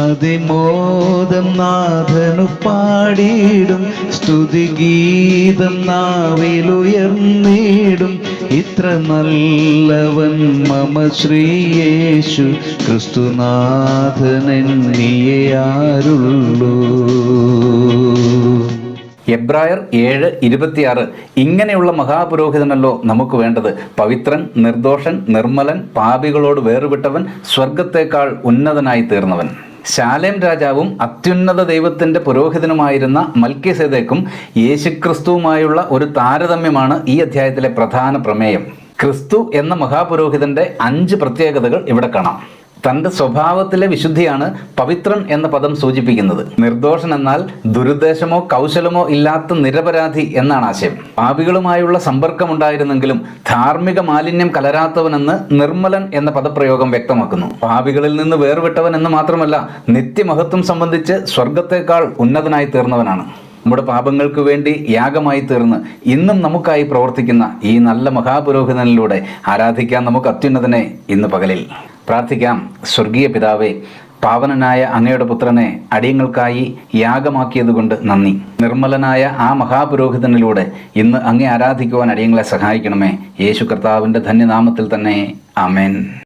അതിമോദം നാഥനു പാടിയിടും, സ്തുതിഗീതം നാവിലുയർന്നിടും. ഇത്ര നല്ലവൻ മമ ശ്രീയേശു ക്രിസ്തുനാഥനെന്നിയെ ആരുള്ളൂ. എബ്രായർ 7:26 ഇങ്ങനെയുള്ള മഹാപുരോഹിതനല്ലോ നമുക്ക് വേണ്ടത്, പവിത്രൻ, നിർദോഷൻ, നിർമ്മലൻ, പാപികളോട് വേർവിട്ടവൻ, സ്വർഗത്തേക്കാൾ ഉന്നതനായി തീർന്നവൻ. ശാലേം രാജാവും അത്യുന്നത ദൈവത്തിൻ്റെ പുരോഹിതനുമായിരുന്ന മൽക്കീസേദെക്കും യേശുക്രിസ്തുവുമായുള്ള ഒരു താരതമ്യമാണ് ഈ അധ്യായത്തിലെ പ്രധാന പ്രമേയം. ക്രിസ്തു എന്ന മഹാപുരോഹിതൻ്റെ 5 പ്രത്യേകതകൾ ഇവിടെ കാണാം. തൻ്റെ സ്വഭാവത്തിലെ വിശുദ്ധിയാണ് പവിത്രൻ എന്ന പദം സൂചിപ്പിക്കുന്നത്. നിർദോഷൻ എന്നാൽ ദുരുദ്ദേശമോ കൗശലമോ ഇല്ലാത്ത നിരപരാധി എന്നാണ് ആശയം. പാപികളുമായുള്ള സമ്പർക്കമുണ്ടായിരുന്നെങ്കിലും ധാർമ്മിക മാലിന്യം കലരാത്തവനെന്ന് നിർമ്മലൻ എന്ന പദപ്രയോഗം വ്യക്തമാക്കുന്നു. പാപികളിൽ നിന്ന് വേർവിട്ടവൻ എന്ന് മാത്രമല്ല, നിത്യമഹത്വം സംബന്ധിച്ച് സ്വർഗത്തേക്കാൾ ഉന്നതനായി തീർന്നവനാണ്. നമ്മുടെ പാപങ്ങൾക്ക് വേണ്ടി യാഗമായി തീർന്ന് ഇന്നും നമുക്കായി പ്രവർത്തിക്കുന്ന ഈ നല്ല മഹാപുരോഹിതനിലൂടെ ആരാധിക്കാൻ നമുക്ക് അത്യുന്നതനെ ഇന്ന് പകലിൽ പ്രാർത്ഥിക്കാം. സ്വർഗീയ പിതാവേ, പാവനനായ അങ്ങയുടെ പുത്രനെ അടിയങ്ങൾക്കായി യാഗമാക്കിയതുകൊണ്ട് നന്ദി. നിർമ്മലനായ ആ മഹാപുരോഹിതനിലൂടെ ഇന്ന് അങ്ങേ ആരാധിക്കുവാൻ അടിയങ്ങളെ സഹായിക്കണമേ. യേശു കർത്താവിൻ്റെ ധന്യനാമത്തിൽ തന്നെ ആമേൻ.